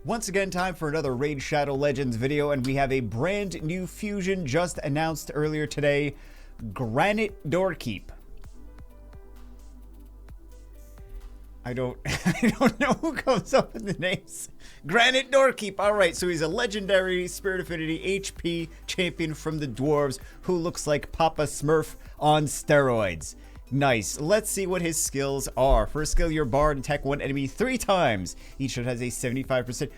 Once again, time for another Raid Shadow Legends video, and we have a brand new fusion just announced earlier today, Granyt Doorkeep. I don't know who comes up with the names. Granyt Doorkeep. All right, so he's a legendary Spirit Affinity HP champion from the Dwarves who looks like Papa Smurf on steroids. Nice. Let's see what his skills are. First skill, your bard, attack one enemy 3 times. Each shot has a 75%.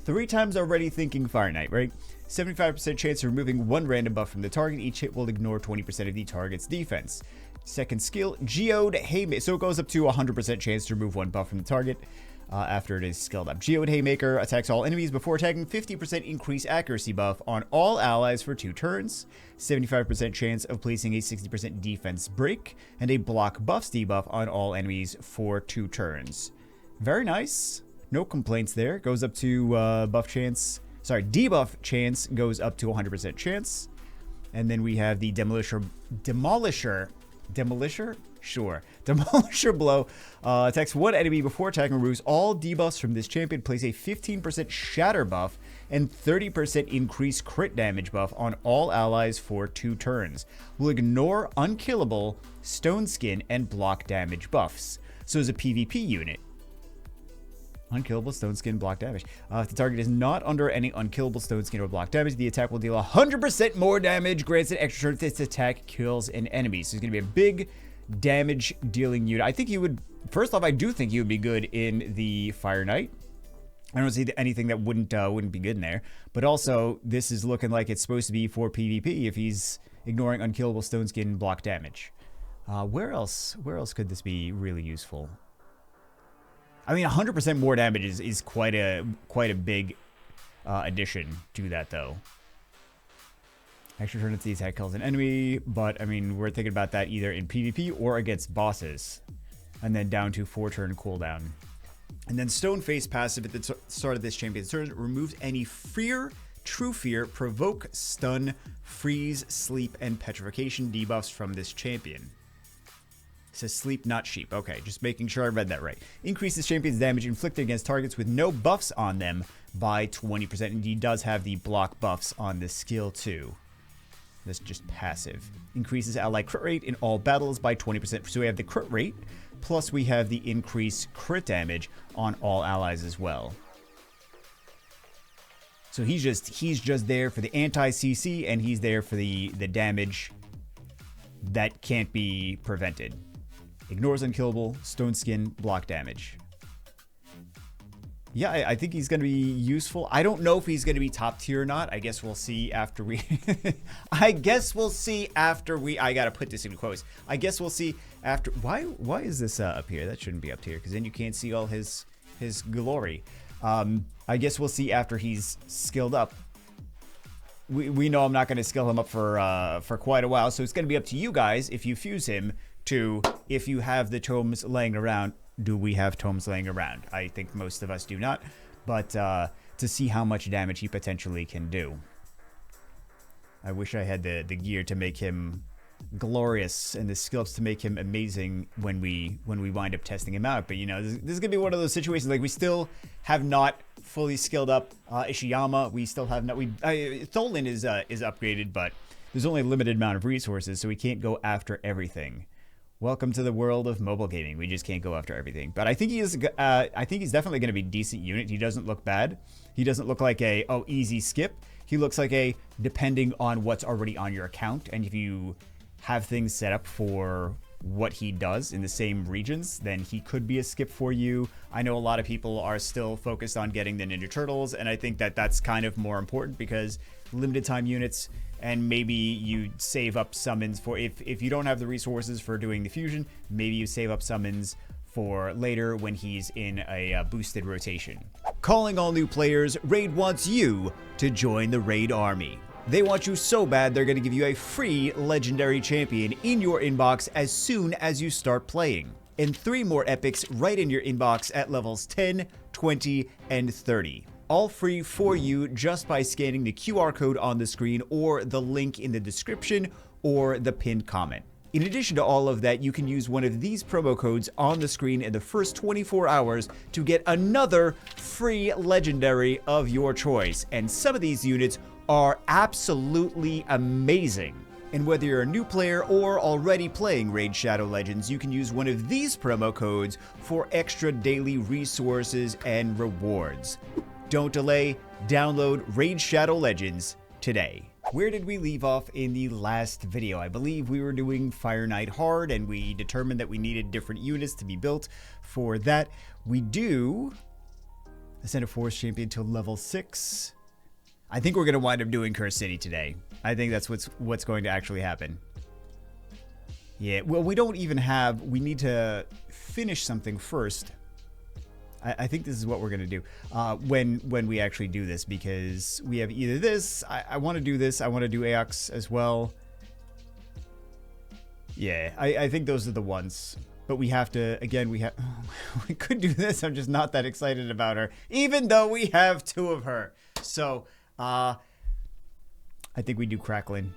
3 times already thinking Fire Knight, right? 75% chance of removing 1 random buff from the target. Each hit will ignore 20% of the target's defense. Second skill, Geode Haymaker. So it goes up to 100% chance to remove 1 buff from the target after it is skilled up. Geode Haymaker attacks all enemies before attacking. 50% increase accuracy buff on all allies for 2 turns. 75% chance of placing a 60% defense break. And a block buffs debuff on all enemies for 2 turns. Very nice. No complaints there. Goes up to debuff chance goes up to 100% chance. And then we have the Demolisher? Sure. Demolisher Blow attacks 1 enemy before attacking, removes all debuffs from this champion, plays a 15% shatter buff and 30% increased crit damage buff on all allies for 2 turns. Will ignore unkillable, stone skin, and block damage buffs. So as a PvP unit, unkillable, stone skin, block damage. If the target is not under any unkillable, stone skin, or block damage, the attack will deal 100% more damage, grants an extra turn if this attack kills an enemy. So he's going to be a big damage dealing unit. I think he would, first off, I do think he would be good in the Fire Knight. I don't see anything that wouldn't be good in there. But also, this is looking like it's supposed to be for PvP if he's ignoring unkillable, stone skin, block damage. Where else could this be really useful? I mean, 100% more damage is quite a big addition to that, though. Extra turn if the attack kills an enemy, but I mean, we're thinking about that either in PvP or against bosses. And then down to 4-turn cooldown. And then Stoneface passive at the start of this champion's turn removes any fear, true fear, provoke, stun, freeze, sleep, and petrification debuffs from this champion. It says sleep, not sheep. Okay, just making sure I read that right. Increases champion's damage inflicted against targets with no buffs on them by 20%. And he does have the block buffs on this skill too. That's just passive. Increases ally crit rate in all battles by 20%. So we have the crit rate, plus we have the increased crit damage on all allies as well. So he's just there for the anti-CC, and he's there for the damage that can't be prevented. Ignores unkillable, stone skin, block damage. Yeah, I think he's going to be useful. I don't know if he's going to be top tier or not. I guess we'll see after we... I gotta put this in quotes. I guess we'll see after... Why is this up here? That shouldn't be up here, because then you can't see all his glory. I guess we'll see after he's skilled up. We know I'm not going to skill him up for quite a while, so it's going to be up to you guys if you fuse him to, if you have the tomes laying around. Do we have tomes laying around? I think most of us do not, but to see how much damage he potentially can do. I wish I had the gear to make him glorious and the skills to make him amazing when we wind up testing him out. But you know, this is gonna be one of those situations, like we still have not fully skilled up Ishiyama. We still have not. Tholin is upgraded, but there's only a limited amount of resources, so we can't go after everything. Welcome to the world of mobile gaming. We just can't go after everything. But I think he is. I think he's definitely going to be a decent unit. He doesn't look bad. He doesn't look like a easy skip. He looks like a depending on what's already on your account, and if you have things set up for what he does in the same regions, then he could be a skip for you. I know a lot of people are still focused on getting the Ninja Turtles, and I think that that's kind of more important because limited time units. And maybe you save up summons for if you don't have the resources for doing the fusion, maybe you save up summons for later when he's in a boosted rotation. Calling all new players, Raid wants you to join the Raid army. They want you so bad they're going to give you a free legendary champion in your inbox as soon as you start playing. And 3 more epics right in your inbox at levels 10, 20, and 30. All free for you just by scanning the QR code on the screen or the link in the description or the pinned comment. In addition to all of that, you can use one of these promo codes on the screen in the first 24 hours to get another free legendary of your choice. And some of these units are absolutely amazing. And whether you're a new player or already playing Raid Shadow Legends, you can use one of these promo codes for extra daily resources and rewards. Don't delay, download Raid Shadow Legends today. Where did we leave off in the last video? I believe we were doing Fire Knight Hard, and we determined that we needed different units to be built for that. We do Ascend a Force Champion to level 6. I think we're going to wind up doing Curse City today. I think that's what's going to actually happen. Yeah, well, we don't even have... We need to finish something first. I think this is what we're going to do when we actually do this, because we have either this. I want to do this. I want to do Aox as well. Yeah, I think those are the ones. But we have to... Again, we could do this. I'm just not that excited about her, even though we have 2 of her. So... I think we do Crackling.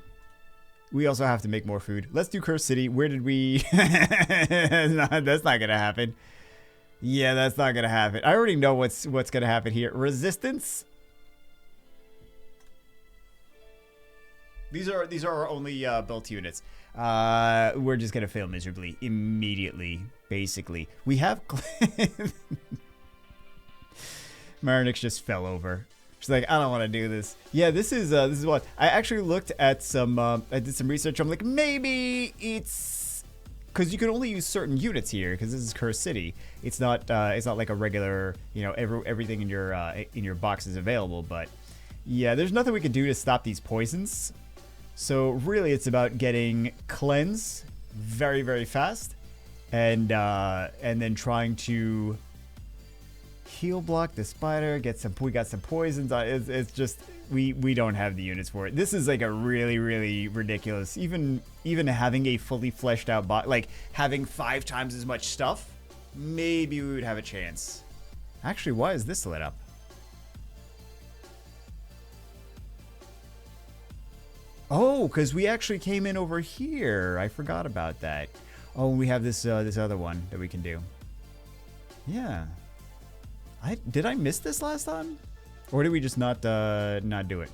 We also have to make more food. Let's do Curse City. Where did we... That's not gonna happen. Yeah, that's not gonna happen. I already know what's gonna happen here. Resistance. These are our only built units. We're just gonna fail miserably immediately. Basically, we have. Marinix just fell over. She's like, I don't want to do this. Yeah, this is what I actually looked at some. I did some research. I'm like, maybe it's because you can only use certain units here because this is Curse City. It's not like a regular, you know, everything in your box is available. But yeah, there's nothing we can do to stop these poisons. So really, it's about getting cleanse very, very fast, and then trying to heal block the spider, we got some poisons. It's just we don't have the units for it. This is like a really, really ridiculous. Even having a fully fleshed out bot, like having 5 times as much stuff, maybe we would have a chance. Actually, why is this lit up? Oh, because we actually came in over here. I forgot about that. Oh, we have this this other one that we can do. Yeah. Did I miss this last time? Or did we just not do it?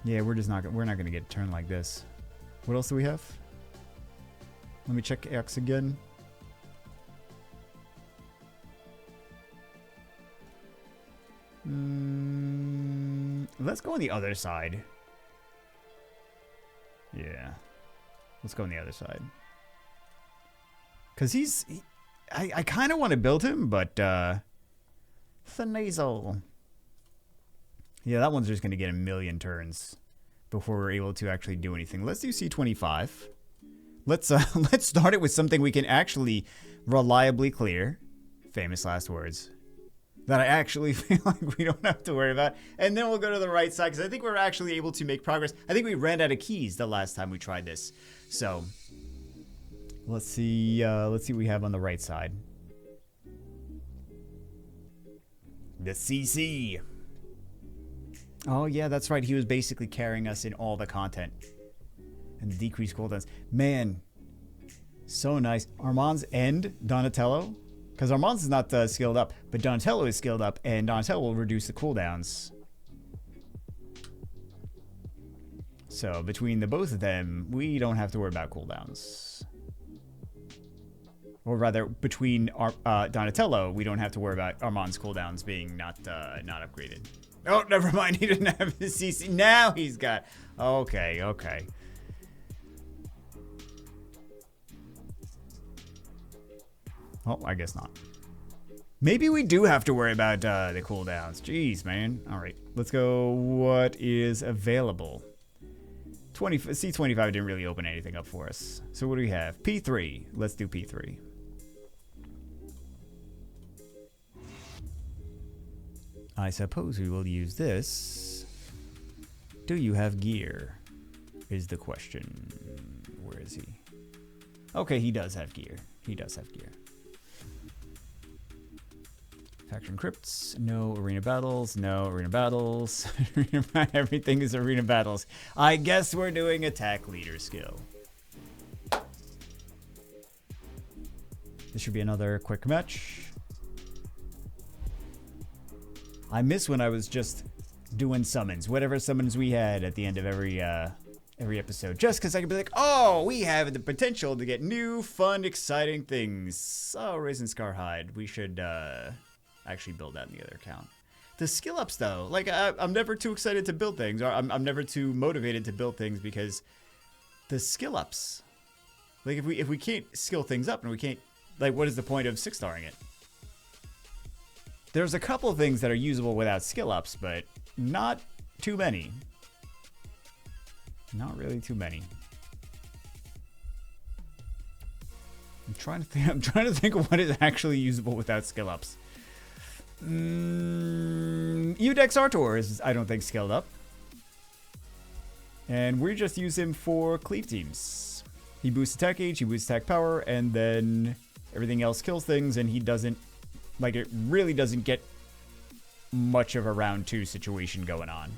Yeah, we're not gonna get a turn like this. What else do we have? Let me check X again. Let's go on the other side. Yeah. Let's go on the other side. Cause I kind of want to build him, but Thanazel. Yeah, that one's just going to get a million turns before we're able to actually do anything. Let's do C25. Let's start it with something we can actually reliably clear. Famous last words. That I actually feel like we don't have to worry about. And then we'll go to the right side, because I think we're actually able to make progress. I think we ran out of keys the last time we tried this. So... Let's see what we have on the right side. The CC. Oh yeah, that's right. He was basically carrying us in all the content. And the decreased cooldowns. Man, so nice. Armand's and Donatello. Because Armand's is not skilled up, but Donatello is skilled up, and Donatello will reduce the cooldowns. So between the both of them, we don't have to worry about cooldowns. Or rather, between Donatello, we don't have to worry about Armand's cooldowns being not upgraded. Oh, never mind. He didn't have his CC. Now he's got... Okay, okay. Oh, I guess not. Maybe we do have to worry about the cooldowns. Jeez, man. All right, let's go. What is available? C25 didn't really open anything up for us. So what do we have? P3. Let's do P3. I suppose we will use this. Do you have gear? Is the question. Where is he? Okay, he does have gear. He does have gear. Faction crypts, no arena battles, no arena battles. Everything is arena battles. I guess we're doing attack leader skill. This should be another quick match. I miss when I was just doing summons, whatever summons we had at the end of every episode, just because I could be like, oh, we have the potential to get new, fun, exciting things. Oh, Raisin Scar Hide. We should actually build that in the other account. The skill ups, though, like I'm never too excited to build things, or I'm never too motivated to build things because the skill ups, like if we can't skill things up and we can't, like, what is the point of 6-starring it? There's a couple of things that are usable without skill ups, but not too many. Not really too many. I'm trying to think of what is actually usable without skill ups. Udex Artor is, I don't think, skilled up. And we just use him for cleave teams. He boosts attack age, he boosts attack power, and then everything else kills things, and he doesn't, like, it really doesn't get much of a round 2 situation going on.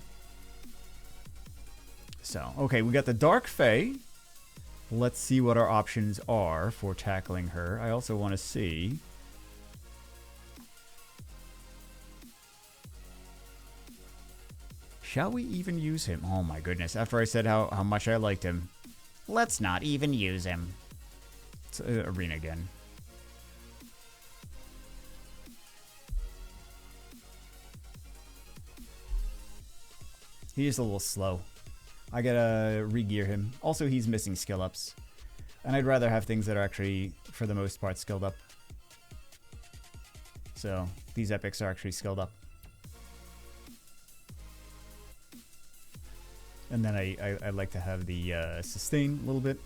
So, okay, we got the Dark Fae. Let's see what our options are for tackling her. I also want to see... Shall we even use him? Oh my goodness, after I said how much I liked him. Let's not even use him. It's arena again. He is a little slow. I gotta re-gear him. Also, he's missing skill ups. And I'd rather have things that are actually, for the most part, skilled up. So, these epics are actually skilled up. And then I like to have the sustain a little bit.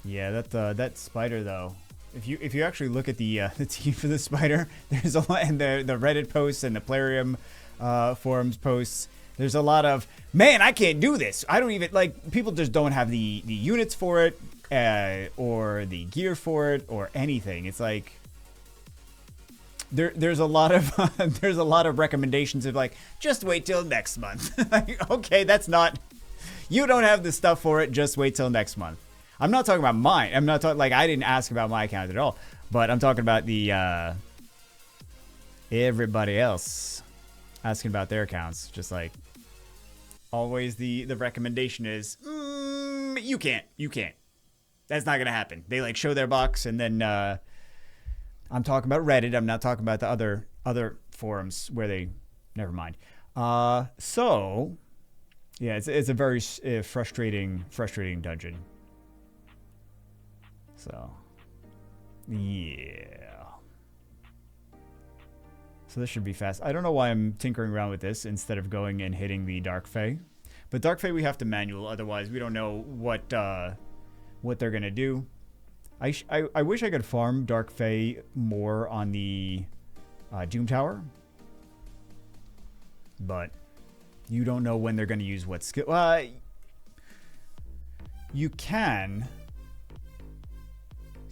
Yeah, that spider though. If you actually look at the team for the spider, there's a lot, and the Reddit posts and the Plarium forums posts. There's a lot of, man, I can't do this. I don't even, like, people just don't have the units for it, or the gear for it, or anything. It's like there's a lot of there's a lot of recommendations of, like, just wait till next month. Like, okay, that's not, you don't have the stuff for it. Just wait till next month. I'm not talking about mine. I'm not talking, like, I didn't ask about my account at all, but I'm talking about the everybody else asking about their accounts. Just like always, the recommendation is you can't. That's not gonna happen. They, like, show their box, and then I'm talking about Reddit. I'm not talking about the other forums where they, never mind. So yeah, it's a very frustrating dungeon. So, yeah. So this should be fast. I don't know why I'm tinkering around with this instead of going and hitting the Dark Fae. But Dark Fae we have to manual, otherwise we don't know what they're gonna do. I wish I could farm Dark Fae more on the Doom Tower. But you don't know when they're gonna use what skill. You can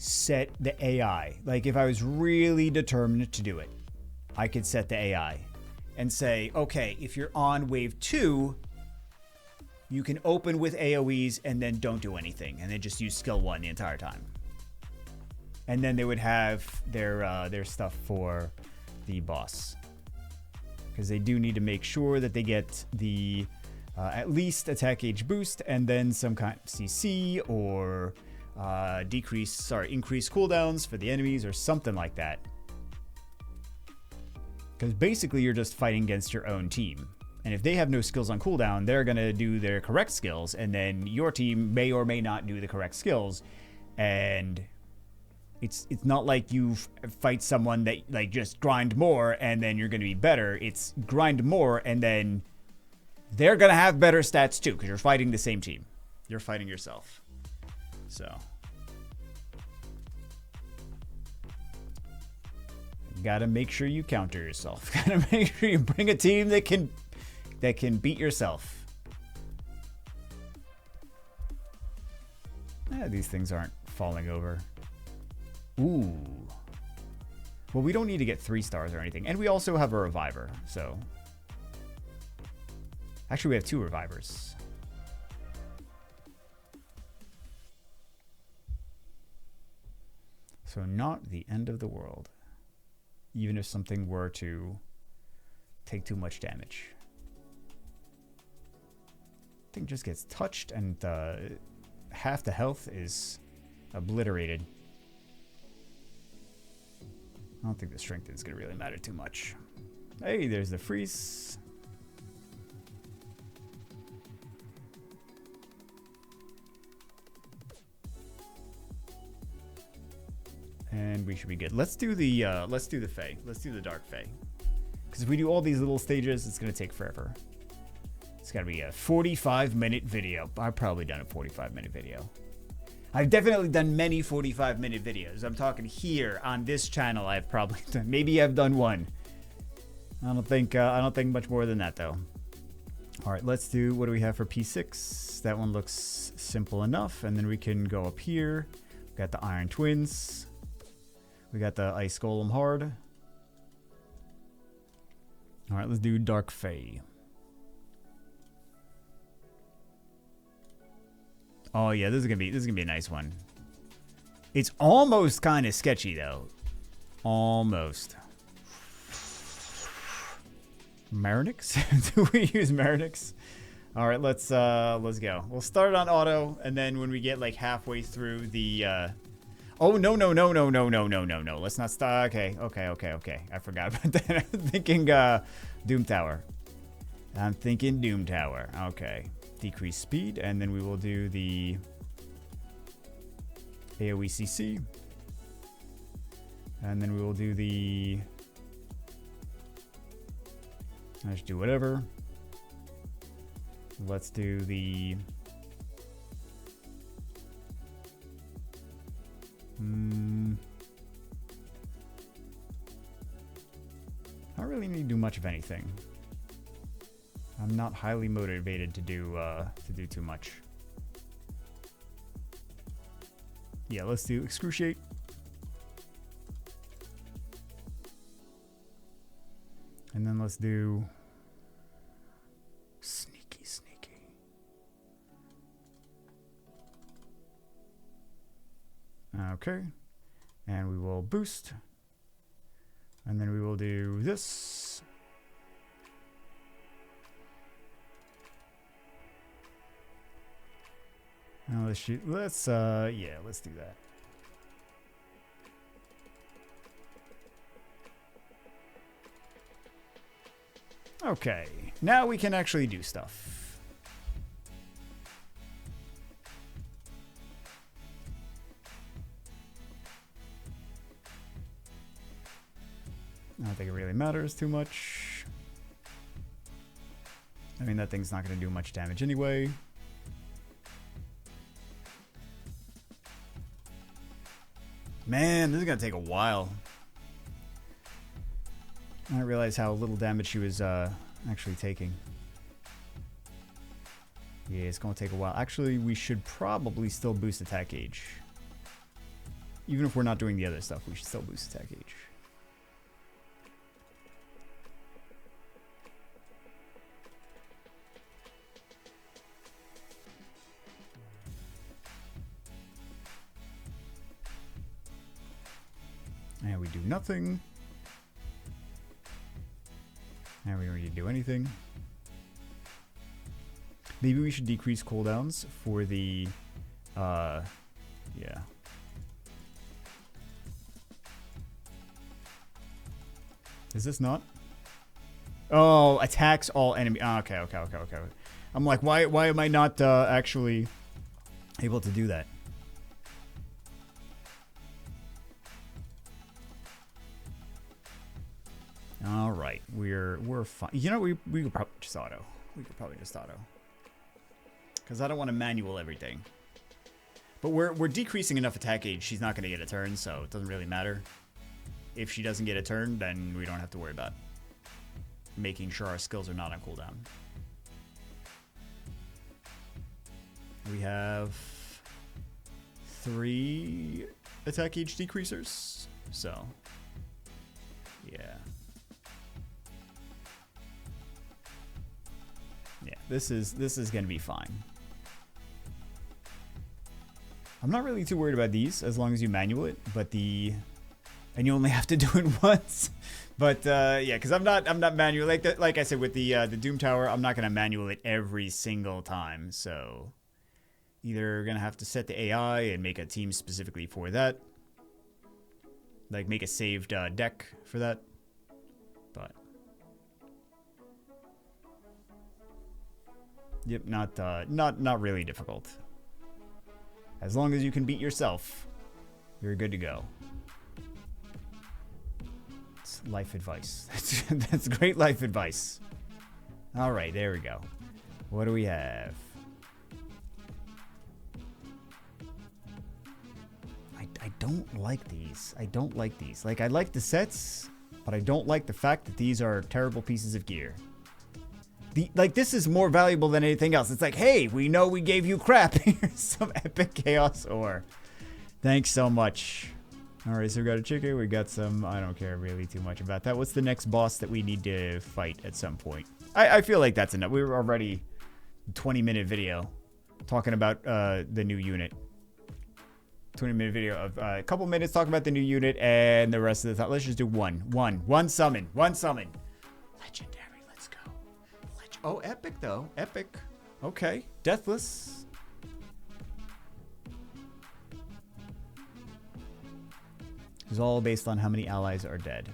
set the AI. Like, if I was really determined to do it, I could set the AI and say, okay, if you're on wave 2, you can open with AoEs and then don't do anything, and then just use skill 1 the entire time. And then they would have their stuff for the boss, because they do need to make sure that they get the at least attack age boost, and then some kind of CC or increase cooldowns for the enemies or something like that. Because basically you're just fighting against your own team. And if they have no skills on cooldown, they're going to do their correct skills, and then your team may or may not do the correct skills. And it's not like you fight someone that, like, just grind more and then you're going to be better. It's grind more and then they're going to have better stats too, because you're fighting the same team. You're fighting yourself. So gotta make sure you counter yourself. Gotta make sure you bring a team that can beat yourself. These things aren't falling over. Ooh. Well, we don't need to get 3 stars or anything. And we also have a reviver, so. Actually, we have 2 revivers. So not the end of the world. Even if something were to take too much damage. Thing just gets touched and half the health is obliterated. I don't think the strength is going to really matter too much. Hey, there's the freeze. And we should be good. Let's do the Fae. Let's do the Dark Fae. Because if we do all these little stages, it's going to take forever. It's got to be a 45-minute video. I've probably done a 45-minute video. I've definitely done many 45-minute videos. I'm talking here on this channel. I've probably done. Maybe I've done one. I don't think much more than that though. All right, let's do. What do we have for P6? That one looks simple enough. And then we can go up here. We got the Iron Twins. We got the Ice Golem Hard. All right, let's do Dark Fae. Oh yeah, this is gonna be a nice one. It's almost kind of sketchy though. Almost. Marinix? Do we use Marinix? All right, let's go. We'll start on auto, and then when we get like halfway through the. Oh no. Let's not start. Okay. I forgot about that. I'm thinking Doom Tower. Okay. Decrease speed, and then we will do the AoE CC, and then we will do the. Let's do whatever. Let's do the. I don't really need to do much of anything. I'm not highly motivated to do too much. Yeah, let's do Excruciate. And then let's do Sneaky. Okay. And we will boost. And then we will do this. Now let's shoot. Let's do that. Okay, now we can actually do stuff. I don't think it really matters too much. I mean, that thing's not going to do much damage anyway. Man, this is going to take a while. I didn't realize how little damage she was actually taking. Yeah, it's going to take a while. Actually, we should probably still boost attack gauge. Even if we're not doing the other stuff, we should still boost attack gauge. And we do nothing. And we don't need to do anything. Maybe we should decrease cooldowns for the, yeah. Is this not? Oh, attacks all enemy. Oh, okay. I'm like, why am I not actually able to do that? All right, we're fine. You know, we could probably just auto. We could probably just auto. Because I don't want to manual everything. But we're decreasing enough attack gauge. She's not going to get a turn, so it doesn't really matter. If she doesn't get a turn, then we don't have to worry about making sure our skills are not on cooldown. We have 3 attack age decreasers. So, yeah. Yeah, this is gonna be fine. I'm not really too worried about these as long as you manual it, but and you only have to do it once. But yeah, because I'm not manual like I said with the Doom Tower. I'm not gonna manual it every single time. So either gonna have to set the AI and make a team specifically for that, like make a saved deck for that. But yep, not really difficult. As long as you can beat yourself, you're good to go. It's life advice. That's great life advice. All right, there we go. What do we have? I don't like these. I don't like these. Like, I like the sets, but I don't like the fact that these are terrible pieces of gear. Like, this is more valuable than anything else. It's like, hey, we know we gave you crap. Here's some epic chaos ore. Thanks so much. All right, so we got a chicken. We got some. I don't care really too much about that. What's the next boss that we need to fight at some point? I feel like that's enough. We were already 20-minute video talking about the new unit. 20-minute video of a couple minutes talking about the new unit and the rest of the time. Let's just do one summon. Legendary. Let's go. Oh, epic though. Epic. Okay. Deathless. It's all based on how many allies are dead.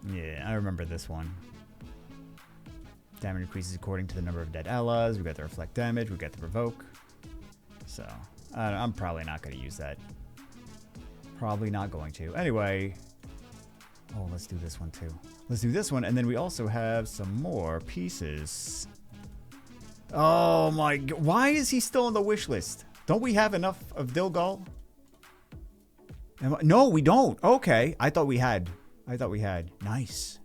Yeah, I remember this one. Damage increases according to the number of dead allies. We got the reflect damage. We got the provoke. So, I'm probably not going to use that. Probably not going to. Anyway. Oh, let's do this one too. Let's do this one. And then we also have some more pieces. Oh my God. Why is he still on the wish list? Don't we have enough of Dilgal? No, we don't. Okay. I thought we had. Nice.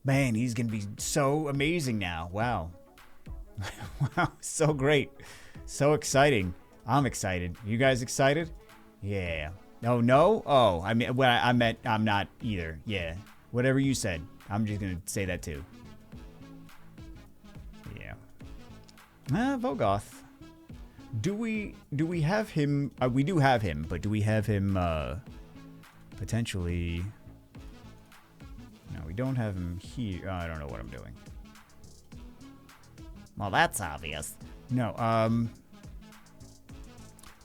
Man, he's going to be so amazing now. Wow. Wow, so great. So exciting. I'm excited. You guys excited? Yeah. Oh, no? Oh, I mean, well, I meant I'm not either. Yeah. Whatever you said. I'm just going to say that too. Yeah. Vogoth. Do we have him? We do have him, but do we have him potentially... No, we don't have him here. Oh, I don't know what I'm doing. Well, that's obvious. No,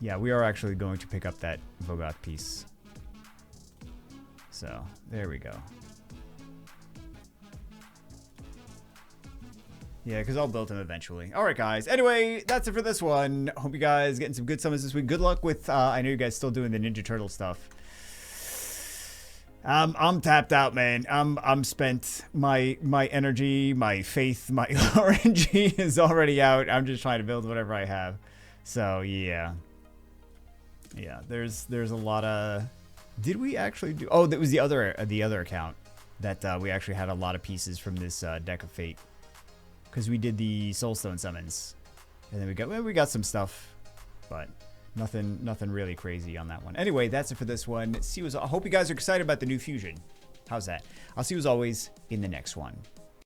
yeah, we are actually going to pick up that Vogoth piece. So, there we go. Yeah, because I'll build him eventually. Alright, guys. Anyway, that's it for this one. Hope you guys getting some good summons this week. Good luck with, I know you guys still doing the Ninja Turtle stuff. I'm tapped out, man. I'm spent. My energy, my faith, my RNG is already out. I'm just trying to build whatever I have. So yeah, there's a lot of. Did we actually do? Oh, that was the other account that we actually had a lot of pieces from this deck of fate because we did the Soulstone summons, and then we got some stuff, but. Nothing really crazy on that one. Anyway, that's it for this one. I hope you guys are excited about the new fusion. How's that? I'll see you as always in the next one.